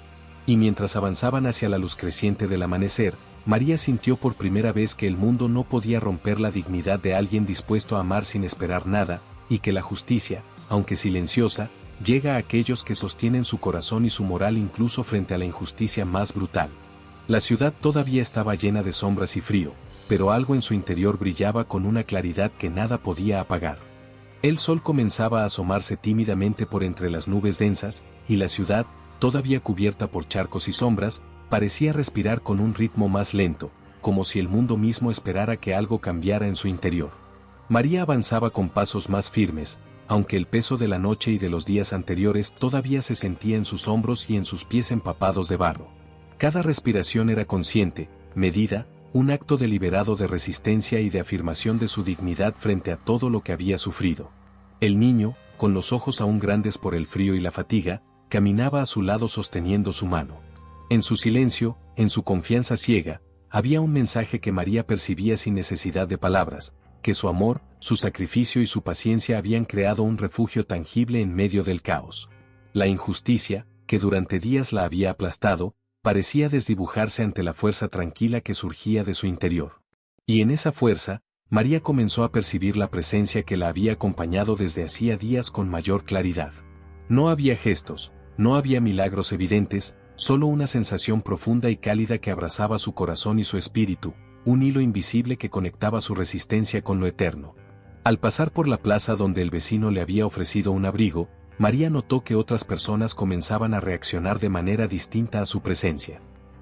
Y mientras avanzaban hacia la luz creciente del amanecer, María sintió por primera vez que el mundo no podía romper la dignidad de alguien dispuesto a amar sin esperar nada, y que la justicia, aunque silenciosa, llega a aquellos que sostienen su corazón y su moral incluso frente a la injusticia más brutal. La ciudad todavía estaba llena de sombras y frío, pero algo en su interior brillaba con una claridad que nada podía apagar. El sol comenzaba a asomarse tímidamente por entre las nubes densas, y la ciudad, todavía cubierta por charcos y sombras, parecía respirar con un ritmo más lento, como si el mundo mismo esperara que algo cambiara en su interior. María avanzaba con pasos más firmes, aunque el peso de la noche y de los días anteriores todavía se sentía en sus hombros y en sus pies empapados de barro. Cada respiración era consciente, medida, un acto deliberado de resistencia y de afirmación de su dignidad frente a todo lo que había sufrido. El niño, con los ojos aún grandes por el frío y la fatiga, caminaba a su lado sosteniendo su mano. En su silencio, en su confianza ciega, había un mensaje que María percibía sin necesidad de palabras, que su amor, su sacrificio y su paciencia habían creado un refugio tangible en medio del caos. La injusticia, que durante días la había aplastado, parecía desdibujarse ante la fuerza tranquila que surgía de su interior. Y en esa fuerza, María comenzó a percibir la presencia que la había acompañado desde hacía días con mayor claridad. No había gestos, no había milagros evidentes, solo una sensación profunda y cálida que abrazaba su corazón y su espíritu, un hilo invisible que conectaba su resistencia con lo eterno. Al pasar por la plaza donde el vecino le había ofrecido un abrigo, María notó que otras personas comenzaban a reaccionar de manera distinta a su presencia.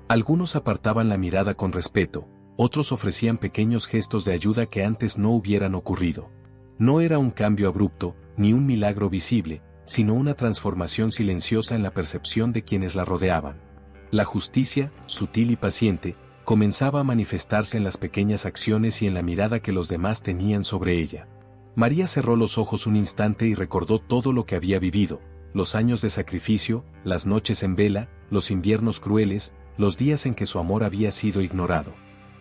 Algunos apartaban la mirada con respeto, otros ofrecían pequeños gestos de ayuda que antes no hubieran ocurrido. No era un cambio abrupto, ni un milagro visible, sino una transformación silenciosa en la percepción de quienes la rodeaban. La justicia, sutil y paciente, comenzaba a manifestarse en las pequeñas acciones y en la mirada que los demás tenían sobre ella. María cerró los ojos un instante y recordó todo lo que había vivido, los años de sacrificio, las noches en vela, los inviernos crueles, los días en que su amor había sido ignorado.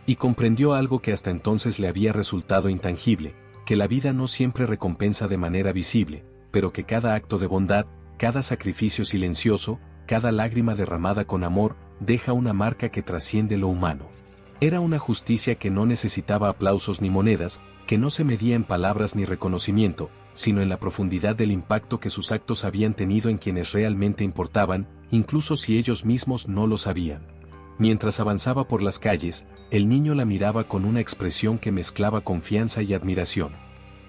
Y comprendió algo que hasta entonces le había resultado intangible, que la vida no siempre recompensa de manera visible, pero que cada acto de bondad, cada sacrificio silencioso, cada lágrima derramada con amor, deja una marca que trasciende lo humano. Era una justicia que no necesitaba aplausos ni monedas, que no se medía en palabras ni reconocimiento, sino en la profundidad del impacto que sus actos habían tenido en quienes realmente importaban, incluso si ellos mismos no lo sabían. Mientras avanzaba por las calles, el niño la miraba con una expresión que mezclaba confianza y admiración.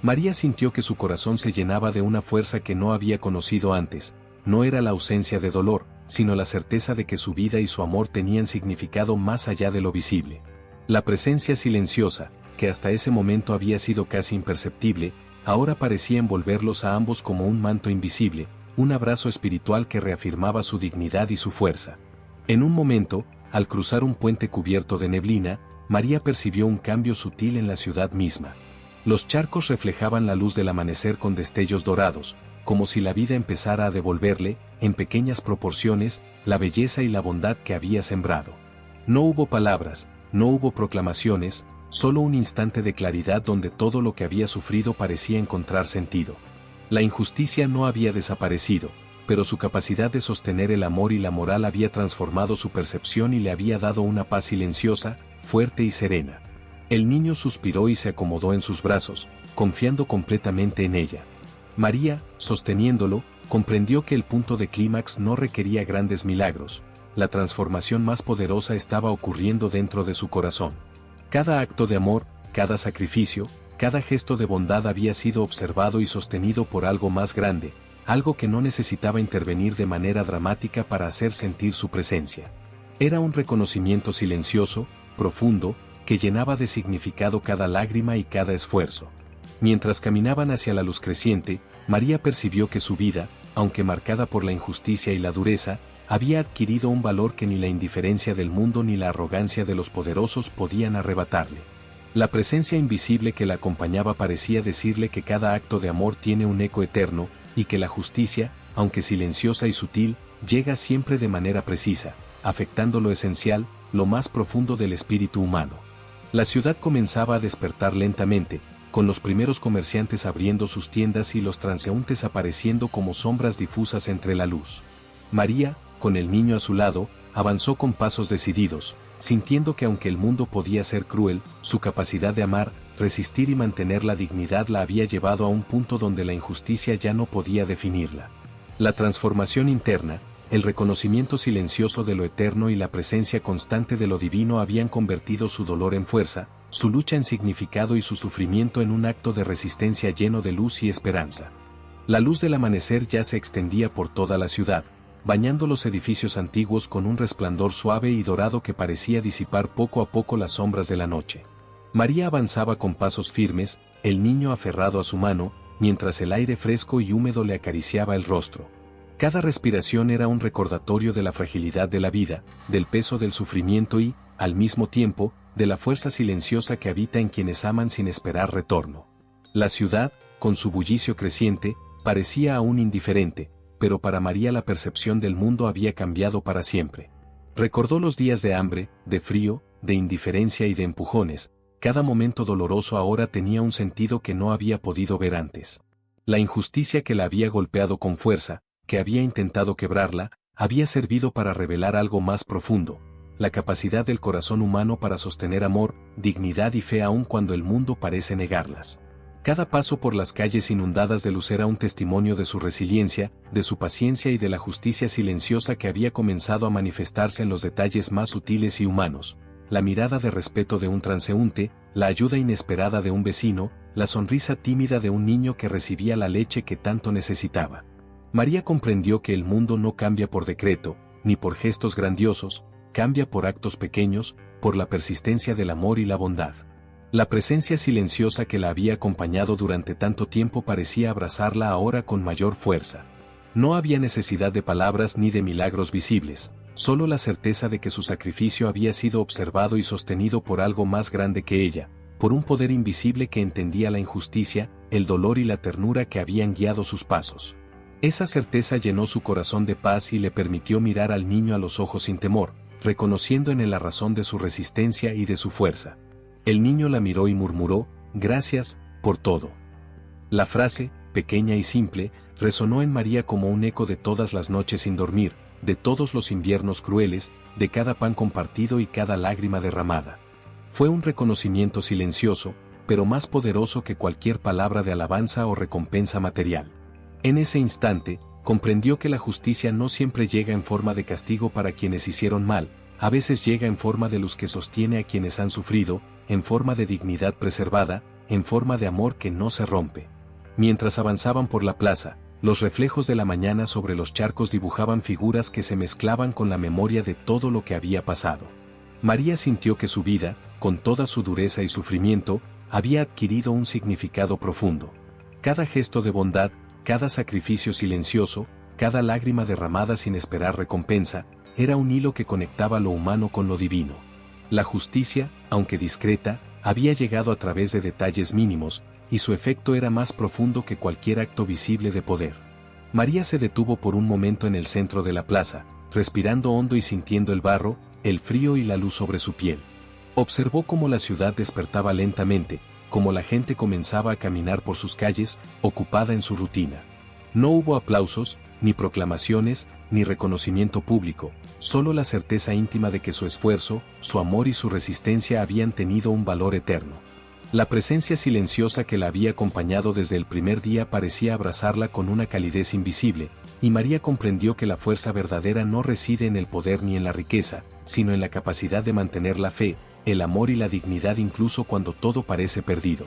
María sintió que su corazón se llenaba de una fuerza que no había conocido antes. No era la ausencia de dolor, sino la certeza de que su vida y su amor tenían significado más allá de lo visible. La presencia silenciosa, que hasta ese momento había sido casi imperceptible, ahora parecía envolverlos a ambos como un manto invisible, un abrazo espiritual que reafirmaba su dignidad y su fuerza. En un momento, al cruzar un puente cubierto de neblina, María percibió un cambio sutil en la ciudad misma. Los charcos reflejaban la luz del amanecer con destellos dorados, como si la vida empezara a devolverle, en pequeñas proporciones, la belleza y la bondad que había sembrado. No hubo palabras, no hubo proclamaciones, solo un instante de claridad donde todo lo que había sufrido parecía encontrar sentido. La injusticia no había desaparecido, pero su capacidad de sostener el amor y la moral había transformado su percepción y le había dado una paz silenciosa, fuerte y serena. El niño suspiró y se acomodó en sus brazos, confiando completamente en ella. María, sosteniéndolo, comprendió que el punto de clímax no requería grandes milagros. La transformación más poderosa estaba ocurriendo dentro de su corazón. Cada acto de amor, cada sacrificio, cada gesto de bondad había sido observado y sostenido por algo más grande, algo que no necesitaba intervenir de manera dramática para hacer sentir su presencia. Era un reconocimiento silencioso, profundo, que llenaba de significado cada lágrima y cada esfuerzo. Mientras caminaban hacia la luz creciente, María percibió que su vida, aunque marcada por la injusticia y la dureza, había adquirido un valor que ni la indiferencia del mundo ni la arrogancia de los poderosos podían arrebatarle. La presencia invisible que la acompañaba parecía decirle que cada acto de amor tiene un eco eterno, y que la justicia, aunque silenciosa y sutil, llega siempre de manera precisa, afectando lo esencial, lo más profundo del espíritu humano. La ciudad comenzaba a despertar lentamente, con los primeros comerciantes abriendo sus tiendas y los transeúntes apareciendo como sombras difusas entre la luz. María, con el niño a su lado, avanzó con pasos decididos, sintiendo que aunque el mundo podía ser cruel, su capacidad de amar, resistir y mantener la dignidad la había llevado a un punto donde la injusticia ya no podía definirla. La transformación interna, el reconocimiento silencioso de lo eterno y la presencia constante de lo divino habían convertido su dolor en fuerza, su lucha en significado y su sufrimiento en un acto de resistencia lleno de luz y esperanza. La luz del amanecer ya se extendía por toda la ciudad, bañando los edificios antiguos con un resplandor suave y dorado que parecía disipar poco a poco las sombras de la noche. María avanzaba con pasos firmes, el niño aferrado a su mano, mientras el aire fresco y húmedo le acariciaba el rostro. Cada respiración era un recordatorio de la fragilidad de la vida, del peso del sufrimiento y, al mismo tiempo, de la fuerza silenciosa que habita en quienes aman sin esperar retorno. La ciudad, con su bullicio creciente, parecía aún indiferente, pero para María la percepción del mundo había cambiado para siempre. Recordó los días de hambre, de frío, de indiferencia y de empujones. Cada momento doloroso ahora tenía un sentido que no había podido ver antes. La injusticia que la había golpeado con fuerza, que había intentado quebrarla, había servido para revelar algo más profundo, la capacidad del corazón humano para sostener amor, dignidad y fe aun cuando el mundo parece negarlas. Cada paso por las calles inundadas de luz era un testimonio de su resiliencia, de su paciencia y de la justicia silenciosa que había comenzado a manifestarse en los detalles más sutiles y humanos. La mirada de respeto de un transeúnte, la ayuda inesperada de un vecino, la sonrisa tímida de un niño que recibía la leche que tanto necesitaba. María comprendió que el mundo no cambia por decreto, ni por gestos grandiosos, cambia por actos pequeños, por la persistencia del amor y la bondad. La presencia silenciosa que la había acompañado durante tanto tiempo parecía abrazarla ahora con mayor fuerza. No había necesidad de palabras ni de milagros visibles, solo la certeza de que su sacrificio había sido observado y sostenido por algo más grande que ella, por un poder invisible que entendía la injusticia, el dolor y la ternura que habían guiado sus pasos. Esa certeza llenó su corazón de paz y le permitió mirar al niño a los ojos sin temor, reconociendo en él la razón de su resistencia y de su fuerza. El niño la miró y murmuró, «Gracias, por todo». La frase, pequeña y simple, resonó en María como un eco de todas las noches sin dormir, de todos los inviernos crueles, de cada pan compartido y cada lágrima derramada. Fue un reconocimiento silencioso, pero más poderoso que cualquier palabra de alabanza o recompensa material. En ese instante, comprendió que la justicia no siempre llega en forma de castigo para quienes hicieron mal, a veces llega en forma de luz que sostiene a quienes han sufrido, en forma de dignidad preservada, en forma de amor que no se rompe. Mientras avanzaban por la plaza, los reflejos de la mañana sobre los charcos dibujaban figuras que se mezclaban con la memoria de todo lo que había pasado. María sintió que su vida, con toda su dureza y sufrimiento, había adquirido un significado profundo. Cada gesto de bondad, cada sacrificio silencioso, cada lágrima derramada sin esperar recompensa, era un hilo que conectaba lo humano con lo divino. La justicia, aunque discreta, había llegado a través de detalles mínimos, y su efecto era más profundo que cualquier acto visible de poder. María se detuvo por un momento en el centro de la plaza, respirando hondo y sintiendo el barro, el frío y la luz sobre su piel. Observó cómo la ciudad despertaba lentamente, cómo la gente comenzaba a caminar por sus calles, ocupada en su rutina. No hubo aplausos, ni proclamaciones, ni reconocimiento público, solo la certeza íntima de que su esfuerzo, su amor y su resistencia habían tenido un valor eterno. La presencia silenciosa que la había acompañado desde el primer día parecía abrazarla con una calidez invisible, y María comprendió que la fuerza verdadera no reside en el poder ni en la riqueza, sino en la capacidad de mantener la fe, el amor y la dignidad incluso cuando todo parece perdido.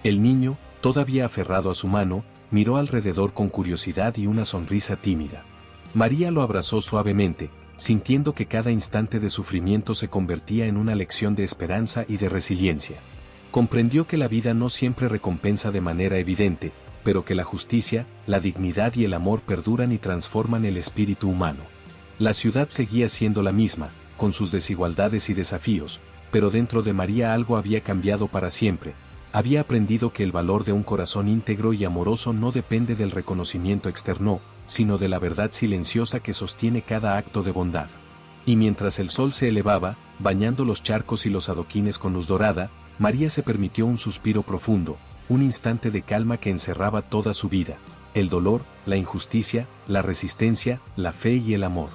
El niño, todavía aferrado a su mano, miró alrededor con curiosidad y una sonrisa tímida. María lo abrazó suavemente, sintiendo que cada instante de sufrimiento se convertía en una lección de esperanza y de resiliencia. Comprendió que la vida no siempre recompensa de manera evidente, pero que la justicia, la dignidad y el amor perduran y transforman el espíritu humano. La ciudad seguía siendo la misma, con sus desigualdades y desafíos, pero dentro de María algo había cambiado para siempre. Había aprendido que el valor de un corazón íntegro y amoroso no depende del reconocimiento externo, sino de la verdad silenciosa que sostiene cada acto de bondad. Y mientras el sol se elevaba, bañando los charcos y los adoquines con luz dorada, María se permitió un suspiro profundo, un instante de calma que encerraba toda su vida, el dolor, la injusticia, la resistencia, la fe y el amor.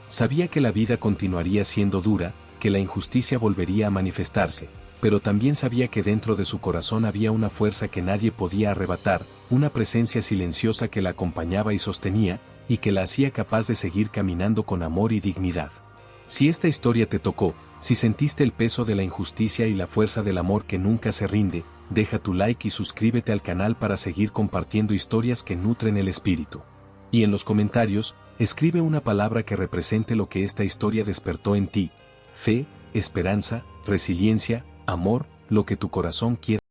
Sabía que la vida continuaría siendo dura, que la injusticia volvería a manifestarse, pero también sabía que dentro de su corazón había una fuerza que nadie podía arrebatar, una presencia silenciosa que la acompañaba y sostenía, y que la hacía capaz de seguir caminando con amor y dignidad. Si esta historia te tocó, si sentiste el peso de la injusticia y la fuerza del amor que nunca se rinde, deja tu like y suscríbete al canal para seguir compartiendo historias que nutren el espíritu. Y en los comentarios, escribe una palabra que represente lo que esta historia despertó en ti: fe, esperanza, resiliencia, amor, lo que tu corazón quiera.